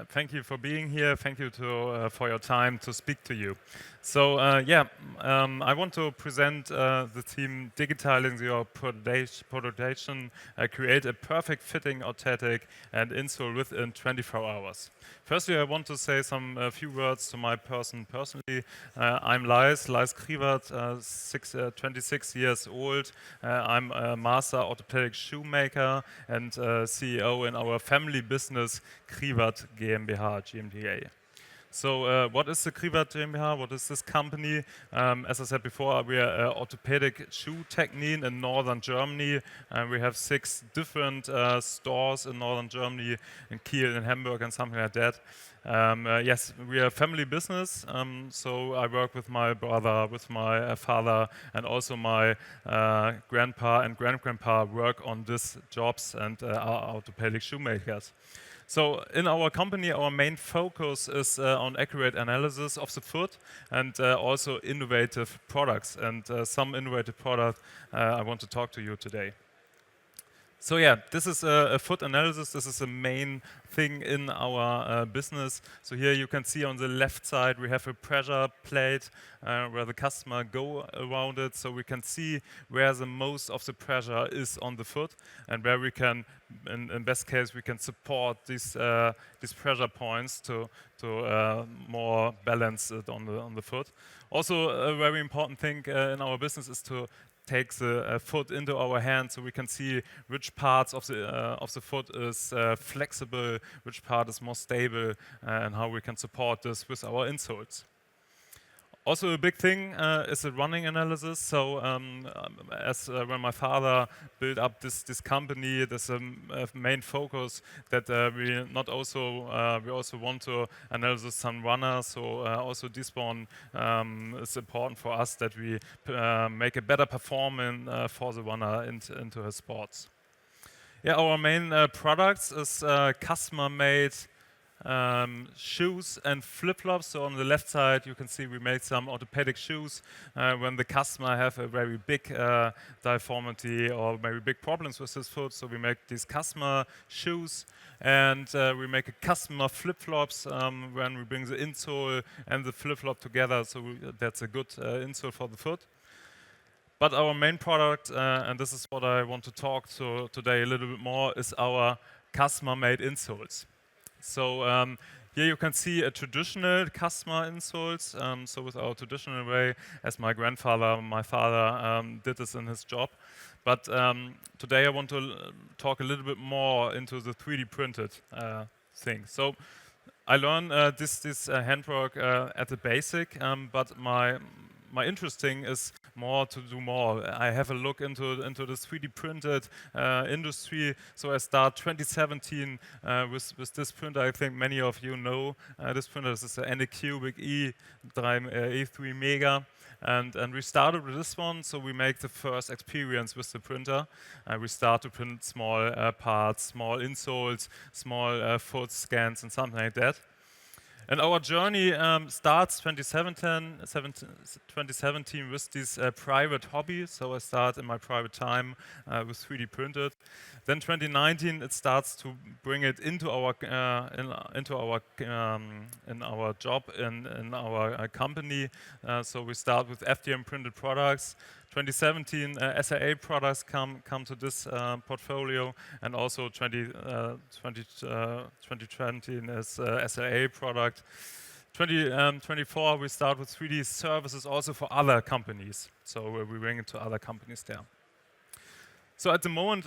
thank you for being here. Thank you for your time to speak to you. So I want to present the theme Digitizing Your Production, create a perfect fitting orthotic and insole within 24 hours. Firstly, I want to say some few words to my personally. I'm Lars Kriwats, 26 years old. I'm a master orthopedic shoemaker and CEO in our family business Kriwat GmbH GmbH. So what is the Kriwat GmbH? What is this company? As I said before, we are an orthopedic shoe technique in northern Germany. We have 6 different stores in northern Germany, in Kiel, in Hamburg, and something like that. Yes, we are a family business. So I work with my brother, with my father, and also my grandpa and grandgrandpa work on these jobs and are orthopedic shoemakers. So in our company, our main focus is on accurate analysis of the foot and also innovative products. And some innovative product I want to talk to you today. So yeah, this is a foot analysis. This is the main thing in our business. So here you can see on the left side we have a pressure plate where the customer go around it, so we can see where the most of the pressure is on the foot and where we can, in best case, we can support these pressure points to more balance it on the foot. Also, a very important thing in our business is to take the foot into our hand so we can see which parts of the foot is flexible, which part is more stable, and how we can support this with our insoles. Also, a big thing is the running analysis. So, when my father built up this company, there's a main focus that we also want to analyze some runners. So, also this one is important for us that we make a better performance for the runner into his sports. Yeah, our main products is customer-made shoes and flip-flops. So on the left side you can see we made some orthopedic shoes when the customer have a very big deformity or very big problems with his foot. So we make these customer shoes, and we make a customer flip-flops when we bring the insole and the flip-flop together. So that's a good insole for the foot. But our main product, and this is what I want to talk to today a little bit more, is our customer-made insoles. So here you can see a traditional customer insoles. So with our traditional way, as my grandfather, my father did this in his job. But today I want to talk a little bit more into the 3D printed thing. So I learned this handwork at the basic, but my interesting is more to do more. I have a look into the 3D printed industry. So I start 2017 with this printer. I think many of you know this printer. This is an Anycubic E3 Mega. And we started with this one, so we make the first experience with the printer. We start to print small parts, small insoles, small foot scans and something like that. And our journey starts 2017 with this private hobby. So I start in my private time with 3D printed. Then 2019 it starts to bring it into our job in our company. So we start with FDM printed products. 2017 SLA products come to this portfolio, and also 2020 is SLA product. 2024 we start with 3D services also for other companies. So we bring it to other companies there. So at the moment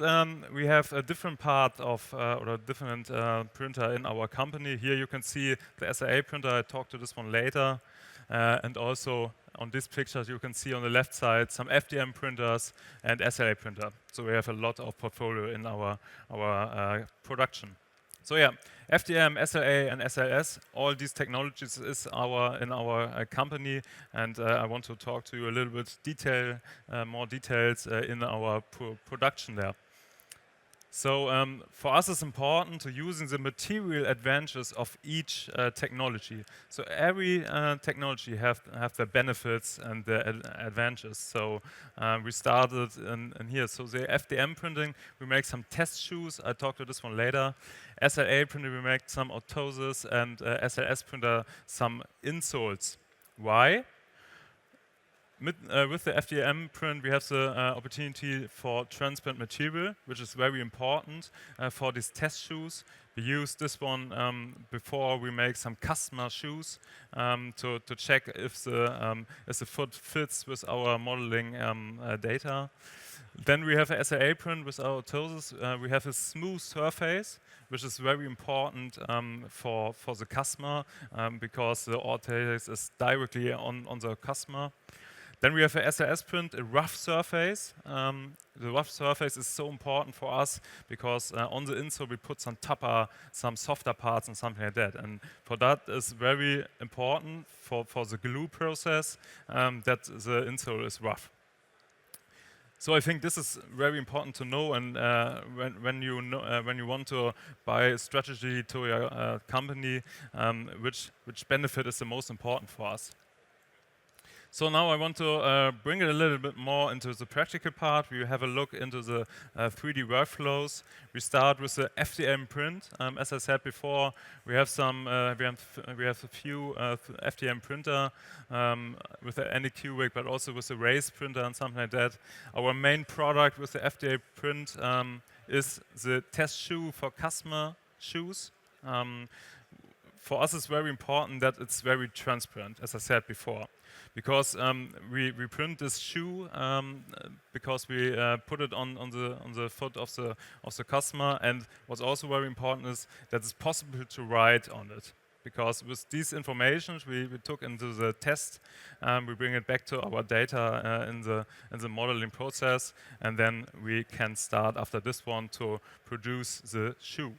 we have a different part of or a different printer in our company. Here you can see the SLA printer. I talk to this one later, and also on these pictures you can see on the left side some FDM printers and SLA printer. So we have a lot of portfolio in our production. So yeah, FDM, SLA and SLS, all these technologies is in our company, and I want to talk to you a little bit more details in our production there. So for us, it's important to using the material advantages of each technology. So every technology have their benefits and their advantages. So we started in here. So the FDM printing, we make some test shoes. I talked to this one later. SLA printing, we make some orthoses, and SLS printer, some insoles. Why? With the FDM print, we have the opportunity for transparent material, which is very important for these test shoes. We use this one before we make some customer shoes to check if the foot fits with our modeling data. Then we have a SLA print with our orthoses. We have a smooth surface, which is very important for the customer because the orthotics is directly on the customer. Then we have a SLS print, a rough surface. The rough surface is so important for us because on the insole we put some tougher, some softer parts and something like that. And for that is very important for the glue process that the insole is rough. So I think this is very important to know, and when you want to buy a strategy to your company, which benefit is the most important for us. So now I want to bring it a little bit more into the practical part. We have a look into the 3D workflows. We start with the FDM print. As I said before, we have a few FDM printer with the Anycubic, but also with the raised printer and something like that. Our main product with the FDM print is the test shoe for customer shoes. For us, it's very important that it's very transparent, as I said before, because we print this shoe because we put it on the foot of the customer, and what's also very important is that it's possible to write on it. Because with these information we took into the test, we bring it back to our data in the modeling process, and then we can start after this one to produce the shoe.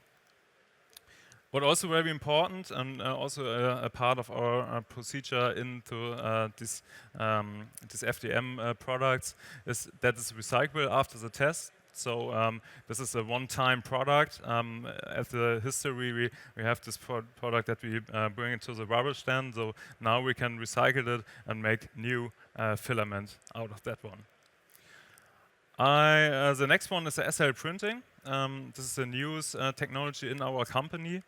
What also very important and also a part of our procedure into this FDM products is that it's recyclable after the test. So this is a one-time product. As the history, we have this product that we bring into the rubbish then. So now we can recycle it and make new filament out of that one. The next one is the SL printing. This is the newest technology in our company.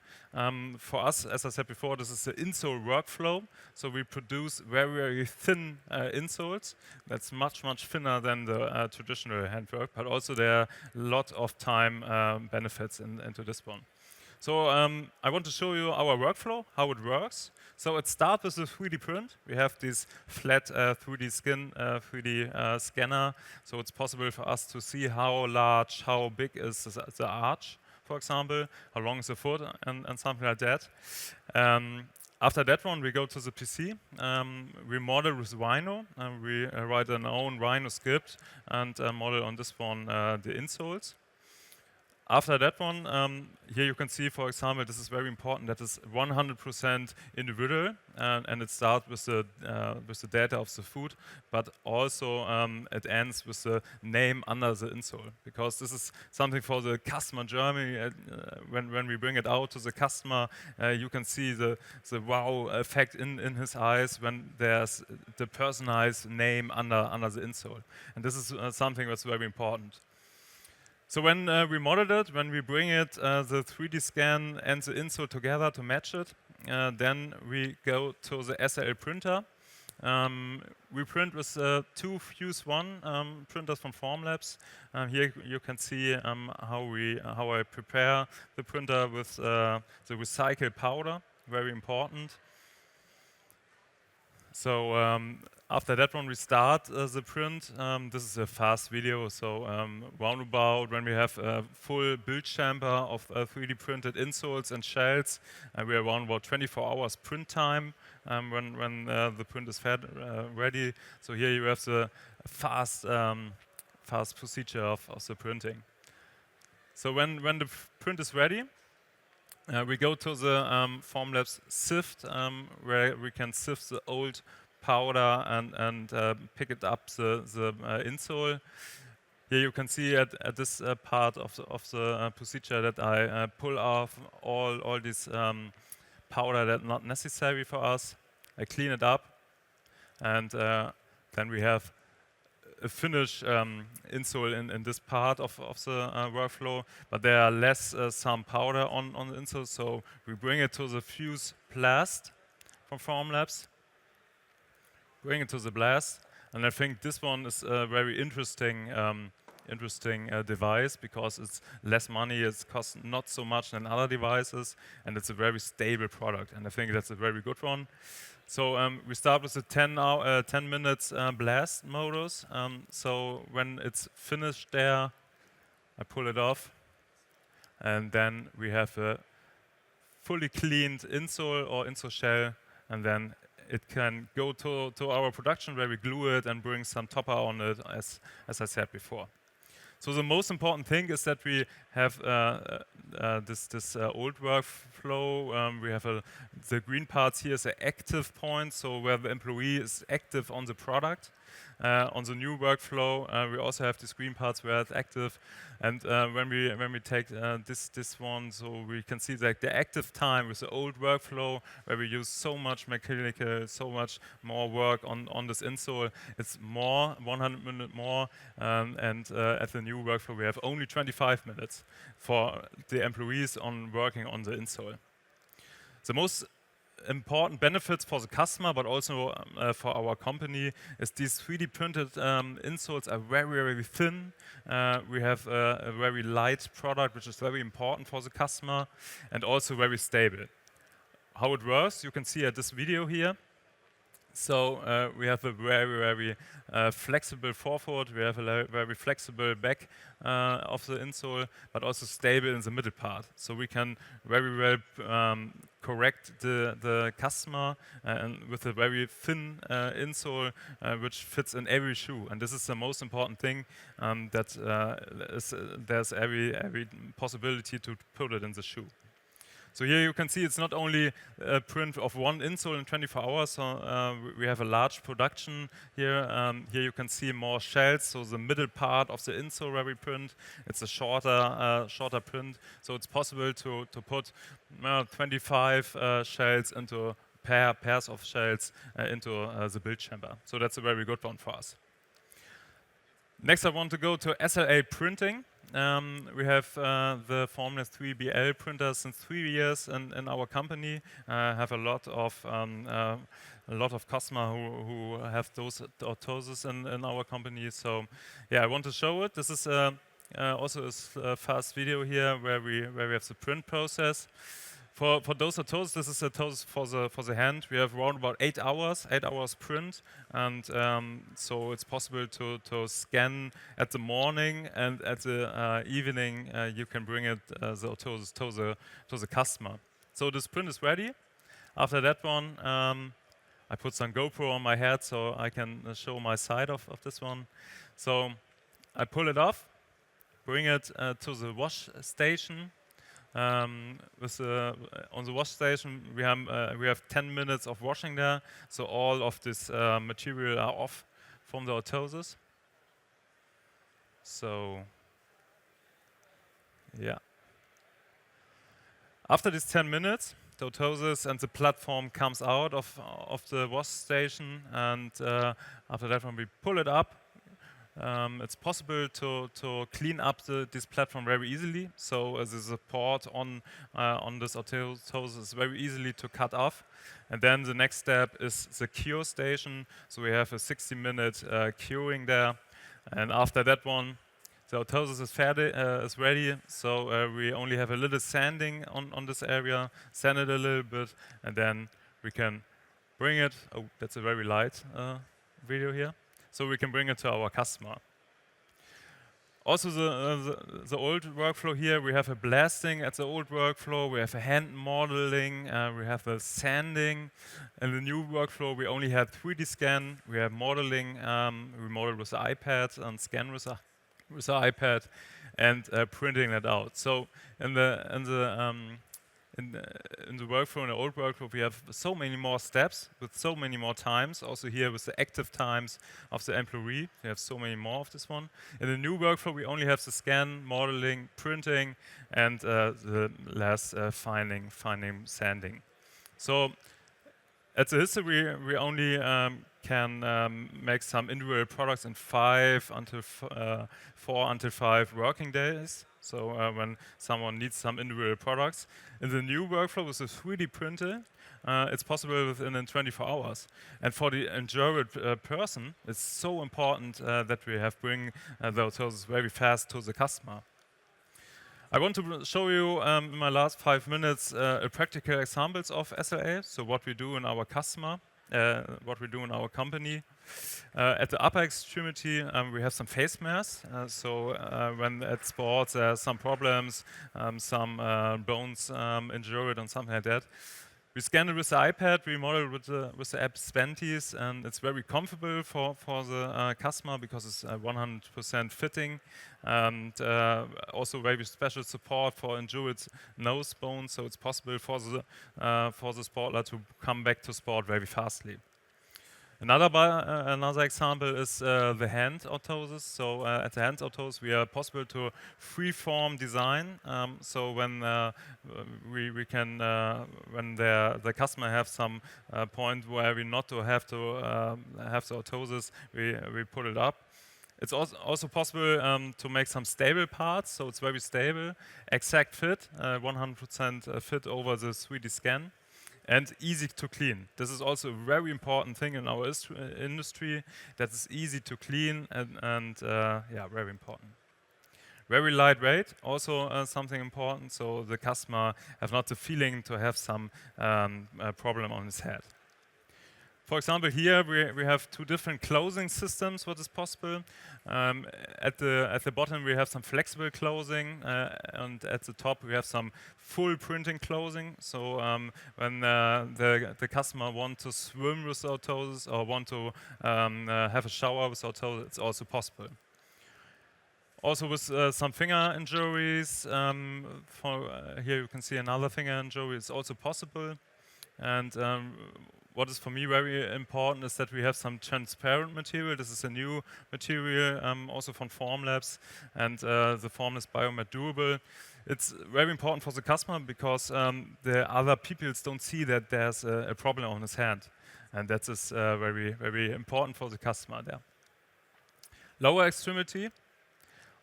For us, as I said before, this is the insole workflow. So we produce very thin insoles. That's much thinner than the traditional handwork, but also there are a lot of time benefits into this one. So I want to show you our workflow, how it works. So it starts with the 3D print. We have this flat 3D skin, 3D scanner. So it's possible for us to see how large, how big is the arch, for example, how long is the foot, and something like that. After that one, we go to the PC. We model with Rhino. We write an own Rhino script and model on this one the insoles. After that one, here you can see, for example, this is very important, that is 100% individual, and it starts with the data of the foot, but also it ends with the name under the insole, because this is something for the customer journey. When we bring it out to the customer, you can see the wow effect in his eyes when there's the personalized name under the insole, and this is something that's very important. So when we model it, when we bring it, the 3D scan and the insole together to match it, then we go to the SL printer. We print with two Fuse 1 printers from Formlabs. Here you can see how I prepare the printer with the recycled powder, very important. So after that one, we start the print. This is a fast video, so roundabout when we have a full build chamber of 3D printed insoles and shells, we are around about 24 hours print time when the print is ready. So here you have the fast procedure of the printing. So when the print is ready, we go to the Formlabs sift, where we can sift the old powder and pick it up the insole. Here you can see at this part of the procedure that I pull off all this powder that's not necessary for us. I clean it up, and then we have a finish insole in this part of the workflow, but there are less some powder on the insole, so we bring it to the fuse blast from Formlabs, bring it to the blast, and I think this one is a very interesting device because it's less money, it costs not so much than other devices, and it's a very stable product, and I think that's a very good one. So we start with the 10 minutes blast modus. So when it's finished there, I pull it off, and then we have a fully cleaned insole or insole shell, and then it can go to our production where we glue it and bring some topper on it, as I said before. So the most important thing is that we have this old workflow. We have the green parts here is an active point, so where the employee is active on the product. On the new workflow, we also have these green parts where it's active. And when we take this one, so we can see that the active time with the old workflow, where we use so much mechanical, so much more work on this insole, it's more 100 minutes more. And at the new workflow, we have only 25 minutes for the employees on working on the insole. The most important benefits for the customer, but also for our company, is these 3D printed insoles are very, very thin. We have a very light product, which is very important for the customer, and also very stable. How it works, you can see at this video here. So we have a very, very flexible forefoot. We have a very flexible back of the insole, but also stable in the middle part. So we can very well correct the customer and with a very thin insole, which fits in every shoe. And this is the most important thing, that there's every possibility to put it in the shoe. So here you can see it's not only a print of one insole in 24 hours, so we have a large production here. Here you can see more shells, so the middle part of the insole where we print, it's a shorter print, so it's possible to put 25 shells into pairs of shells into the build chamber. So that's a very good one for us. Next I want to go to SLA printing. We have the Formnext 3BL printer since 3 years in our company. Have a lot of customers who have those orthoses in our company. So yeah, I want to show it. This is also a fast video here where we have the print process. For those orthoses, this is a orthosis for the hand. We have around about 8 hours print, and so it's possible to scan at the morning, and at the evening you can bring it the orthosis to the customer. So this print is ready. After that one, I put some GoPro on my head so I can show my side of this one. So I pull it off, bring it to the wash station. On the wash station, we have 10 minutes of washing there, so all of this material are off from the orthosis. So, yeah. After these 10 minutes, the orthosis and the platform comes out of the wash station, and after that one we pull it up. It's possible to clean up this platform very easily. So the support on this orthosis is very easily to cut off. And then the next step is the cure station. So we have a 60-minute curing there. And after that one, the orthosis is ready. So we only have a little sanding on this area, sand it a little bit, and then we can bring it. Oh, that's a very light video here. So we can bring it to our customer. Also the old workflow here, we have a blasting at the old workflow, we have a hand modeling, we have a sanding. In the new workflow, we only had 3D scan, we have modeling, we model with the iPad and scan with the iPad, and printing that out. So in the in the workflow, in the old workflow, we have so many more steps with so many more times. Also here with the active times of the employee, we have so many more of this one. In the new workflow, we only have the scan, modeling, printing, and the last finding, sanding. So at the history, we only can make some individual products in 4 until 5 working days. So when someone needs some individual products. In the new workflow with the 3D printer, it's possible within 24 hours. And for the injured person, it's so important that we have bring those very fast to the customer. I want to show you in my last 5 minutes practical examples of SLA, so what we do in our customer, what we do in our company. At the upper extremity, we have some face masks. So when at sports there are some problems, some bones injured and something like that, we scan it with the iPad, we model with the app Sventies, and it's very comfortable for the customer because it's 100% fitting, and also very special support for injured nose bones, so it's possible for the sportler to come back to sport very fastly. Another example is the hand orthosis. So at the hand orthosis, we are possible to free-form design. So when we can, when the customer have some point where we not to have the orthosis, we put it up. It's also possible to make some stable parts, so it's very stable, exact fit, 100% fit over the 3D scan. And easy to clean. This is also a very important thing in our industry, that it's easy to clean and yeah, very important. Very lightweight, also something important, so the customer have not the feeling to have some problem on his head. For example, here we have 2 different closing systems, what is possible. At the bottom we have some flexible closing, and at the top we have some full printing closing. So when the customer want to swim with orthosis or want to have a shower with orthosis, it's also possible. Also with some finger injuries, here you can see another finger injury, it's also possible. And what is for me very important is that we have some transparent material. This is a new material, also from Formlabs, and the form is biomat durable. It's very important for the customer because the other people don't see that there's a problem on his hand, and that is very, very important for the customer there. Lower extremity,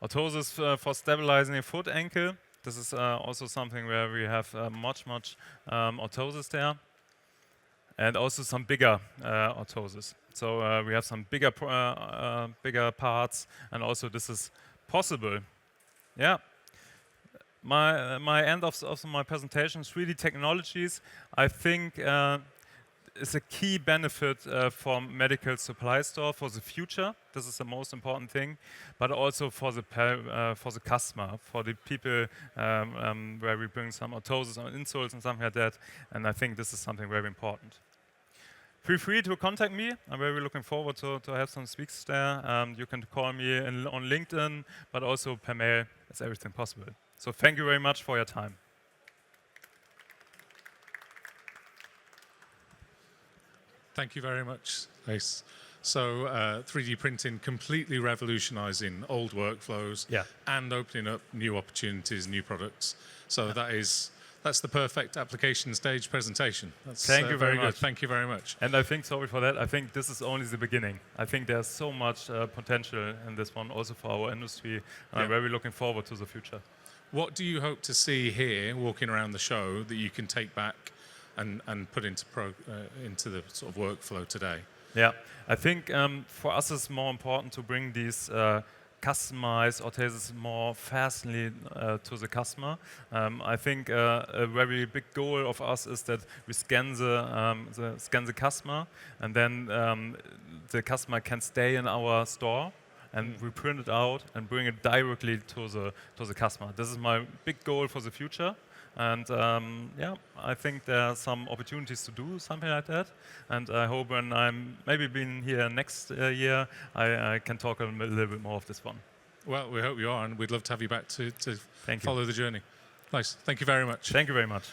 orthosis for stabilizing a foot ankle. This is also something where we have much orthosis there. And also some bigger orthosis. So we have some bigger parts, and also this is possible. Yeah. My end of my presentation, 3D technologies, I think is a key benefit for medical supply store for the future. This is the most important thing, but also for the customer, for the people where we bring some orthosis or insoles and something like that. And I think this is something very important. Feel free to contact me. I'm very looking forward to have some speaks there. You can call me on LinkedIn, but also per mail. It's everything possible. So thank you very much for your time. Thank you very much, Ace. So 3D printing completely revolutionizing old workflows, yeah, and opening up new opportunities, new products. So yeah, that's the perfect application stage presentation. That's Thank you very much. Good. Thank you very much. And I think, sorry for that, I think this is only the beginning. I think there's so much potential in this one, also for our industry. And yeah, I'm very looking forward to the future. What do you hope to see here, walking around the show, that you can take back and put into the sort of workflow today? Yeah, I think for us it's more important to bring these customized orthosis more fastly to the customer. I think a very big goal of us is that we scan the customer, and then the customer can stay in our store, and we print it out and bring it directly to the customer. This is my big goal for the future. And yeah, I think there are some opportunities to do something like that. And I hope when I'm maybe being here next year, I can talk a little bit more of this one. Well, we hope you are, and we'd love to have you back to follow the journey. Nice. Thank you very much. Thank you very much.